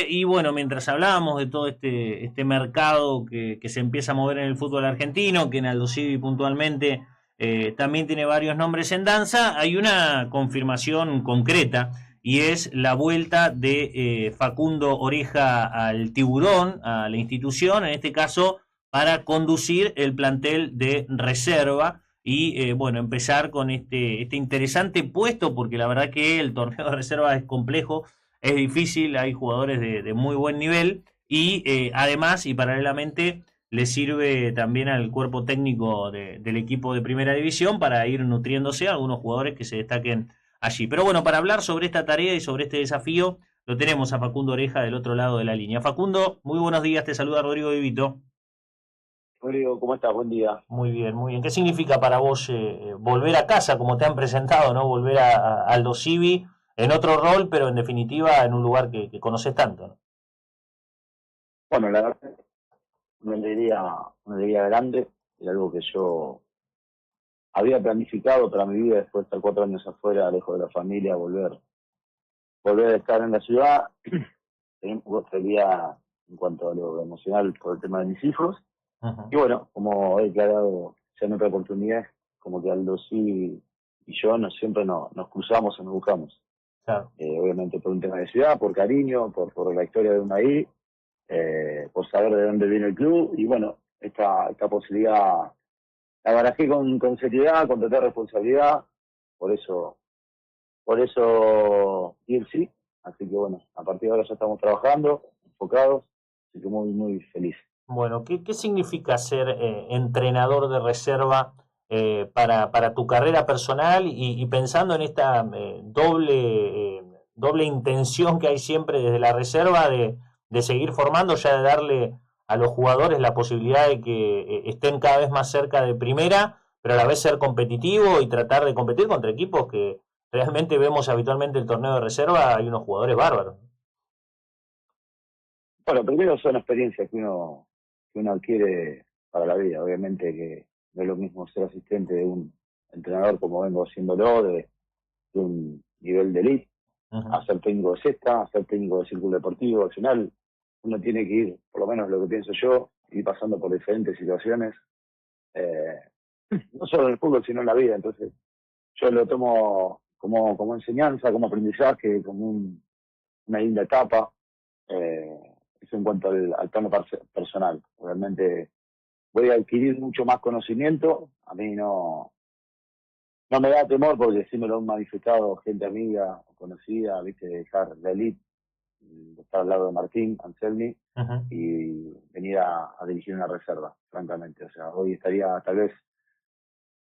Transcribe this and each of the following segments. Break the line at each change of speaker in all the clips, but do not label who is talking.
Y bueno, mientras hablábamos de todo este mercado que se empieza a mover en el fútbol argentino, que en Aldo Civi puntualmente también tiene varios nombres en danza, hay una confirmación concreta y es la vuelta de Facundo Oreja al Tiburón, a la institución, en este caso para conducir el plantel de reserva y bueno, empezar con este interesante puesto, porque la verdad que el torneo de reserva es complejo, es difícil, hay jugadores de muy buen nivel y además y paralelamente le sirve también al cuerpo técnico del equipo de primera división para ir nutriéndose a algunos jugadores que se destaquen allí. Pero bueno, para hablar sobre esta tarea y sobre este desafío, lo tenemos a Facundo Oreja del otro lado de la línea. Facundo, muy buenos días, te saluda Rodrigo Vivito.
Rodrigo, ¿cómo estás? Buen día.
Muy bien, muy bien. ¿Qué significa para vos volver a casa, como te han presentado, ¿no? Volver a Aldo Civi en otro rol, pero en definitiva en un lugar que conoces tanto, ¿no?
Bueno, la verdad, una alegría grande, era algo que yo había planificado para mi vida después de estar 4 años afuera, lejos de la familia, volver a estar en la ciudad. Tenía un poco de estabilidad en cuanto a lo emocional por el tema de mis hijos. Y
Ujú.
bueno, como he declarado ya en otra oportunidad, como que Aldo sí y yo siempre nos cruzamos o nos buscamos.
Claro.
Obviamente por un tema de ciudad, por cariño, por la historia de uno ahí, por saber de dónde viene el club. Y bueno, esta posibilidad la barajé con seriedad, con total responsabilidad. Por eso y el sí. Así que bueno, a partir de ahora ya estamos trabajando, enfocados, así que muy, muy feliz.
Bueno, ¿qué significa ser entrenador de reserva para tu carrera personal y pensando en esta doble intención que hay siempre desde la reserva de seguir formando, ya de darle a los jugadores la posibilidad de que estén cada vez más cerca de primera, pero a la vez ser competitivo y tratar de competir contra equipos que realmente vemos habitualmente el torneo de reserva, hay unos jugadores bárbaros.
Bueno, primero son experiencias que uno adquiere para la vida. Obviamente que no es lo mismo ser asistente de un entrenador como vengo haciéndolo, de un nivel de elite,
Ujú.
a ser técnico de cesta, a ser técnico de círculo deportivo. Al final, uno tiene que ir, por lo menos lo que pienso yo, ir pasando por diferentes situaciones, eh, no solo en el fútbol, sino en la vida. Entonces, yo lo tomo como enseñanza, como aprendizaje, como una linda etapa. Eh, Eso en cuanto al plano personal. Realmente voy a adquirir mucho más conocimiento. A mí no me da temor porque sí me lo han manifestado gente amiga o conocida, viste, dejar la elite, estar al lado de Martín Anselmi
Ujú.
y venir a dirigir una reserva, francamente. O sea, hoy estaría tal vez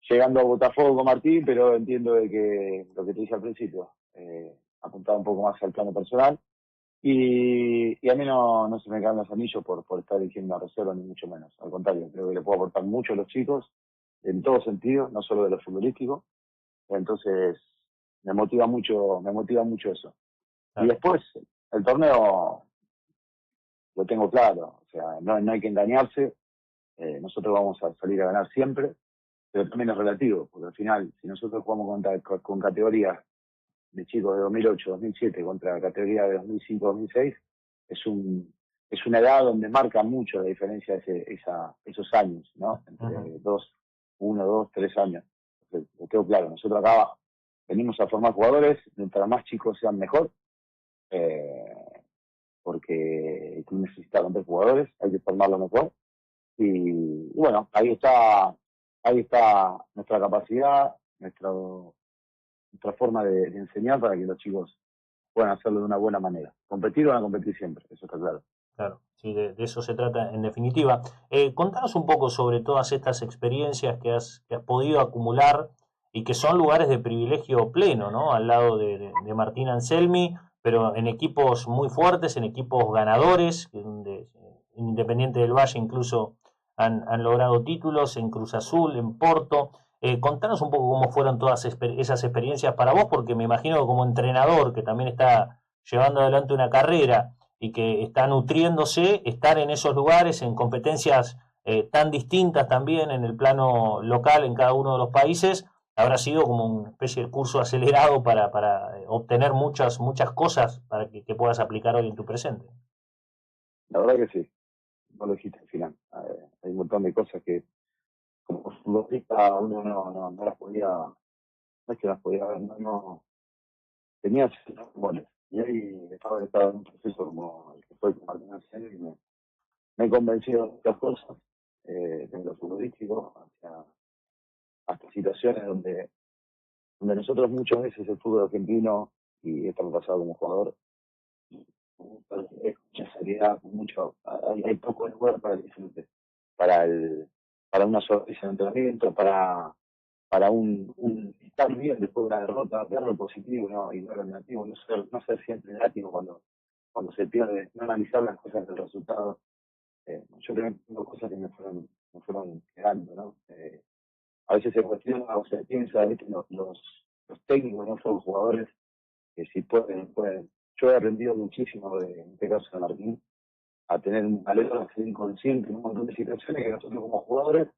llegando a Botafogo con Martín, pero entiendo de que lo que te dije al principio, apuntaba un poco más al plano personal. Y a mí no se me caen los anillos por estar dirigiendo una reserva, ni mucho menos. Al contrario, creo que le puedo aportar mucho a los chicos, en todo sentido, no solo de lo futbolístico. Entonces, me motiva mucho eso. Y
Claro.
después, el torneo lo tengo claro, o sea, no hay que engañarse, nosotros vamos a salir a ganar siempre, pero también es relativo, porque al final, si nosotros jugamos con categorías de chicos de 2008, 2007 contra categoría de 2005, 2006, es un es una edad donde marca mucho la diferencia esos años, ¿no?
Ujú.
Entre 2, 1, 2, 3 años. Lo tengo claro, nosotros acá venimos a formar jugadores, mientras más chicos sean mejor, eh, porque el club necesita romper jugadores, hay que formarlo mejor. Y bueno, ahí está nuestra capacidad, nuestra forma de enseñar para que los chicos puedan hacerlo de una buena manera. Competir van a competir siempre, eso está claro.
Claro, sí, de eso se trata en definitiva. Contanos un poco sobre todas estas experiencias que has podido acumular y que son lugares de privilegio pleno, ¿no? Al lado de Martín Anselmi, pero en equipos muy fuertes, en equipos ganadores, donde Independiente del Valle incluso han logrado títulos, en Cruz Azul, en Porto. Contanos un poco cómo fueron todas esas experiencias para vos, porque me imagino que como entrenador que también está llevando adelante una carrera y que está nutriéndose, estar en esos lugares, en competencias tan distintas también en el plano local en cada uno de los países, habrá sido como una especie de curso acelerado para obtener muchas cosas para que puedas aplicar hoy en tu presente.
La verdad que sí, no lo dijiste al final. Hay un montón de cosas que como futbolista uno no las podía, no es que las podía ver, no tenía ciertos temores. Y ahí estaba en un proceso como el que fue con Martín Anciani y me convenció de muchas cosas, de lo futbolístico, hasta situaciones donde nosotros muchas veces el fútbol argentino, y esto me ha pasado como jugador, es mucha seriedad, hay poco lugar para el disfrute, para para una sonrisa de entrenamiento, para un estar bien después de una derrota, ver lo positivo, ¿no? Y no lo negativo, no ser siempre negativo cuando se pierde, no analizar las cosas del resultado. Yo creo que tengo cosas que me fueron quedando, ¿no? A veces se cuestiona o se piensa, ¿viste? Los técnicos no son jugadores que si pueden. Yo he aprendido muchísimo en este caso de Martín, a tener un valor, a ser inconsciente en un montón de situaciones que nosotros como jugadores,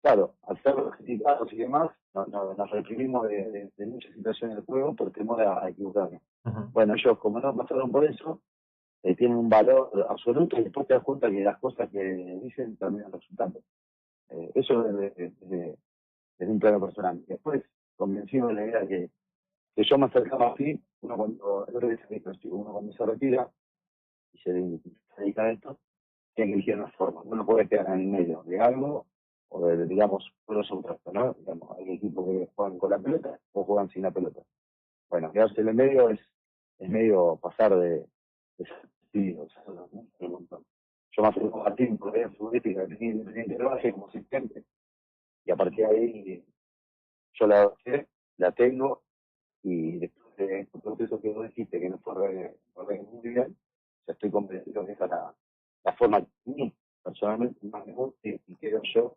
claro, al ser criticados y demás, nos reprimimos de muchas situaciones del juego por temor a equivocarnos.
Uh-huh.
Bueno, ellos como no pasaron por eso, tienen un valor absoluto y después te das cuenta que las cosas que dicen terminan resultando. Eso desde un plano personal. Después, convencido de la idea que yo me acercaba así, uno cuando se retira y se dedica a esto, tiene que elegir una forma. Uno puede quedar en el medio de algo o de, digamos, unos otros, ¿no? Digamos, hay equipos que juegan con la pelota o juegan sin la pelota. Bueno, quedarse en el medio es medio pasar de sentido, ¿no? Un montón. Yo me acerco a Martín por la futbolística que tenía Independiente del Valle como asistente y a partir de ahí yo la adopté, la tengo y después de este proceso que vos dijiste que no fue muy bien, ya estoy convencido que esa es la forma que a mí personalmente más me gusta y creo yo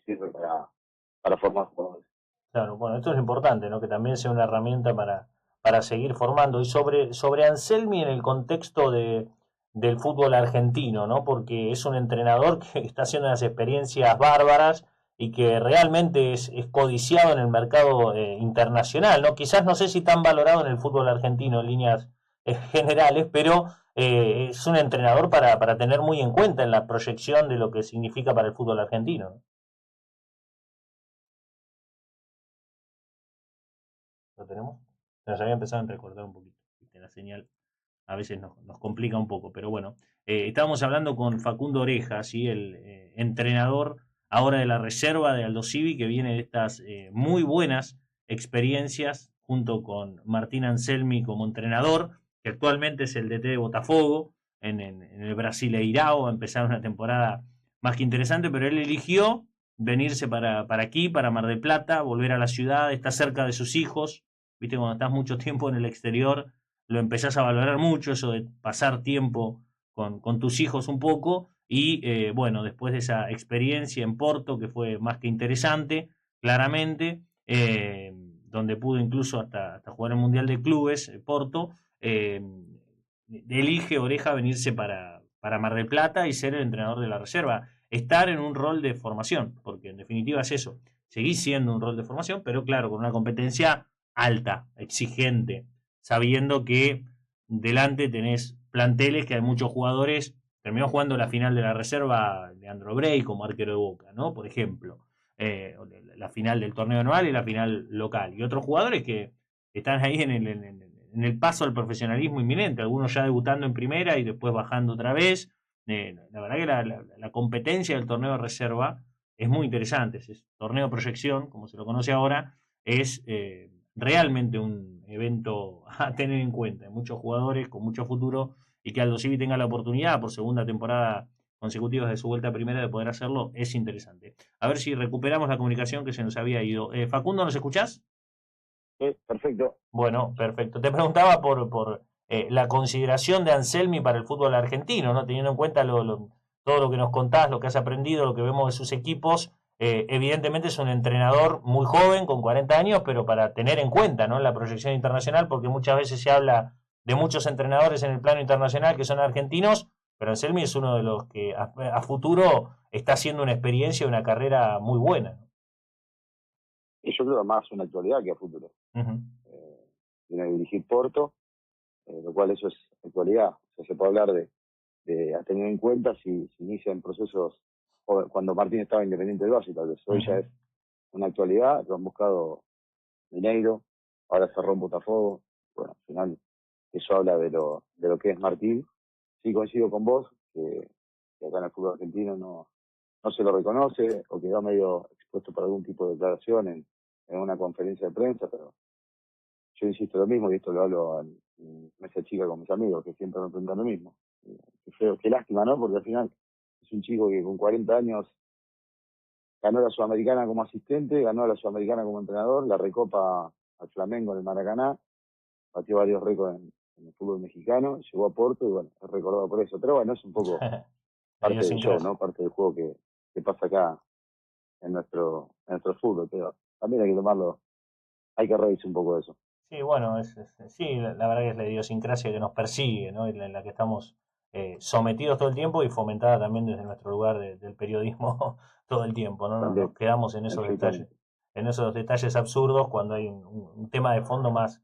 sirve para formar jugadores.
Claro, bueno, esto es lo importante, ¿no? Que también sea una herramienta para seguir formando. Y sobre Anselmi en el contexto del fútbol argentino, ¿no? Porque es un entrenador que está haciendo unas experiencias bárbaras y que realmente es codiciado en el mercado internacional, ¿no? Quizás no sé si tan valorado en el fútbol argentino en líneas generales, pero es un entrenador para tener muy en cuenta en la proyección de lo que significa para el fútbol argentino, ¿no? ¿Lo tenemos? Se nos había empezado a entrecortar un poquito. La señal a veces nos complica un poco, pero bueno. Estábamos hablando con Facundo Oreja, ¿sí? El entrenador ahora de la reserva de Aldo Civi, que viene de estas muy buenas experiencias junto con Martín Anselmi como entrenador, que actualmente es el DT de Botafogo en el Brasileirao, a empezar una temporada más que interesante, pero él eligió venirse para aquí, para Mar del Plata, volver a la ciudad, está cerca de sus hijos, viste, cuando estás mucho tiempo en el exterior, lo empezás a valorar mucho, eso de pasar tiempo con tus hijos un poco, y bueno, después de esa experiencia en Porto, que fue más que interesante, claramente, donde pudo incluso hasta jugar el Mundial de Clubes, Porto, elige Oreja venirse para Mar del Plata y ser el entrenador de la reserva, estar en un rol de formación, porque en definitiva es eso, seguís siendo un rol de formación, pero claro, con una competencia alta, exigente, sabiendo que delante tenés planteles que hay muchos jugadores. Terminó jugando la final de la reserva Leandro Bray como arquero de Boca, ¿no? Por ejemplo, la final del torneo anual y la final local. Y otros jugadores que están ahí en el paso al profesionalismo inminente, algunos ya debutando en primera y después bajando otra vez. La verdad que la competencia del torneo de reserva es muy interesante. Es torneo de proyección, como se lo conoce ahora, es realmente un evento a tener en cuenta. Hay muchos jugadores con mucho futuro y que Aldo Civi tenga la oportunidad por segunda temporada consecutiva de su vuelta a primera de poder hacerlo es interesante. A ver si recuperamos la comunicación que se nos había ido. Facundo, ¿nos escuchás?
Perfecto.
Bueno, perfecto. Te preguntaba por la consideración de Anselmi para el fútbol argentino, ¿no? Teniendo en cuenta todo lo que nos contás, lo que has aprendido, lo que vemos de sus equipos. Evidentemente es un entrenador muy joven, con 40 años, pero para tener en cuenta, ¿no? En la proyección internacional, porque muchas veces se habla de muchos entrenadores en el plano internacional que son argentinos, pero Anselmi es uno de los que a futuro está haciendo una experiencia y una carrera muy buena, ¿no?
Y yo creo más una actualidad que a futuro. Tiene que dirigir Porto, lo cual eso es actualidad. O sea, se puede hablar de a tener en cuenta si inician procesos, o cuando Martín estaba Independiente del Valle, tal vez. Hoy ya es una actualidad, lo han buscado Mineiro, ahora cerró en Botafogo. Bueno, al final eso habla de lo que es Martín. Sí coincido con vos, que acá en el fútbol argentino no se lo reconoce, o quedó medio expuesto por algún tipo de declaración en una conferencia de prensa, pero yo insisto lo mismo, y esto lo hablo en mesa chica con mis amigos, que siempre me preguntan lo mismo. Qué feo, qué lástima, ¿no? Porque al final es un chico que con 40 años ganó la Sudamericana como asistente, ganó la Sudamericana como entrenador, la recopa al Flamengo en el Maracaná, batió varios récords en el fútbol mexicano, llegó a Porto y bueno, es recordado por eso. Pero bueno, es un poco parte del show, ¿no? Parte del juego que pasa acá en nuestro fútbol, pero también hay que tomarlo, hay que reírse un poco de eso.
Sí, bueno, sí, la verdad que es la idiosincrasia que nos persigue, ¿no? Y en la que estamos sometidos todo el tiempo y fomentada también desde nuestro lugar del periodismo todo el tiempo, ¿no? Nos quedamos en esos detalles absurdos cuando hay un tema de fondo más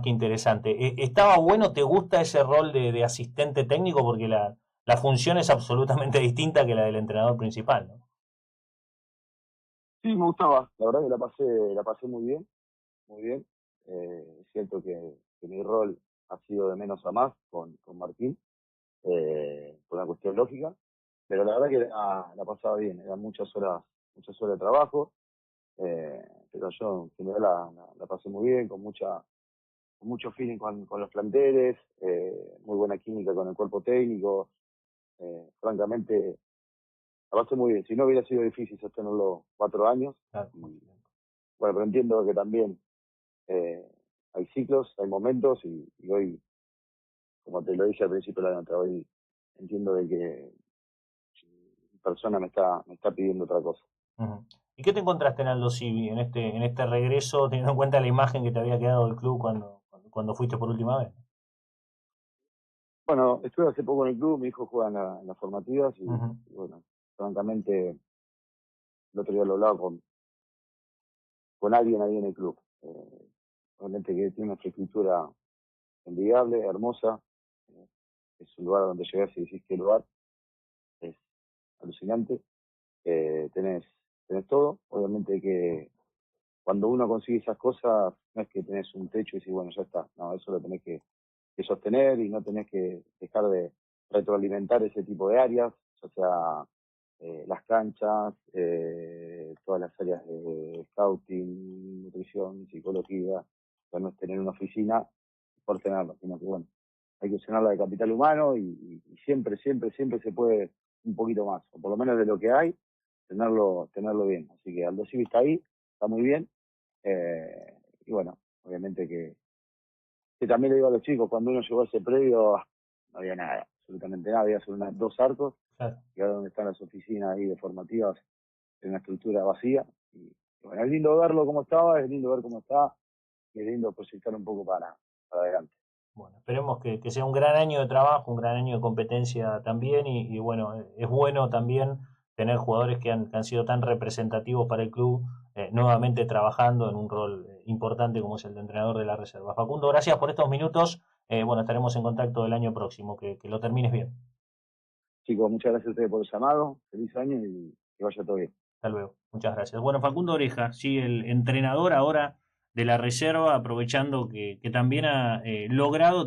que interesante. ¿Estaba bueno, te gusta ese rol de asistente técnico? Porque la función es absolutamente distinta que la del entrenador principal, ¿no?
Sí, me gustaba, la verdad que la pasé muy bien, muy bien. Es cierto que mi rol ha sido de menos a más con Martín, por una cuestión lógica, pero la verdad que la pasaba bien, eran muchas horas de trabajo, pero yo en general la pasé muy bien, con mucho feeling con los planteles, muy buena química con el cuerpo técnico, francamente la pasé muy bien. Si no hubiera sido difícil sostenerlo 4 años,
Claro.
bueno, pero entiendo que también hay ciclos, hay momentos, y hoy, como te lo dije al principio de la nota, hoy entiendo de que mi persona me está pidiendo otra cosa.
Uh-huh. ¿Y qué te encontraste en Aldo Civi en este regreso, teniendo en cuenta la imagen que te había quedado del club cuando fuiste por última vez?
Bueno, estuve hace poco en el club, mi hijo juega en las formativas y bueno, francamente, el otro día lo hablaba con alguien ahí en el club. Realmente que tiene una infraestructura envidiable, hermosa. Es un lugar donde llegás y decís qué lugar. Es alucinante. Tenés todo. Obviamente que cuando uno consigue esas cosas, no es que tenés un techo y decís, bueno, ya está. No, eso lo tenés que sostener, y no tenés que dejar de retroalimentar ese tipo de áreas, ya sea las canchas, todas las áreas de scouting, nutrición, psicología. No es tener una oficina por tenerlo, sino que bueno, hay que llenarla de capital humano, y siempre se puede un poquito más, o por lo menos de lo que hay, tenerlo bien. Así que Aldo Civi está ahí, está muy bien, y bueno, obviamente que también le digo a los chicos, cuando uno llegó a ese predio, no había nada, absolutamente nada, había solo 2 arcos, claro. Y ahora donde están las oficinas ahí de formativas, en una estructura vacía, y bueno, es lindo verlo como estaba, es lindo ver cómo está, y es lindo proyectar un poco para adelante.
Bueno, esperemos que sea un gran año de trabajo, un gran año de competencia también, y bueno, es bueno también tener jugadores que han sido tan representativos para el club, nuevamente trabajando en un rol importante como es el de entrenador de la reserva. Facundo, gracias por estos minutos. Bueno, estaremos en contacto el año próximo. Que lo termines bien.
Chicos, muchas gracias a ustedes por el llamado. Feliz año y que vaya todo bien.
Hasta luego. Muchas gracias. Bueno, Facundo Oreja, sí, el entrenador ahora de la reserva, aprovechando que también ha logrado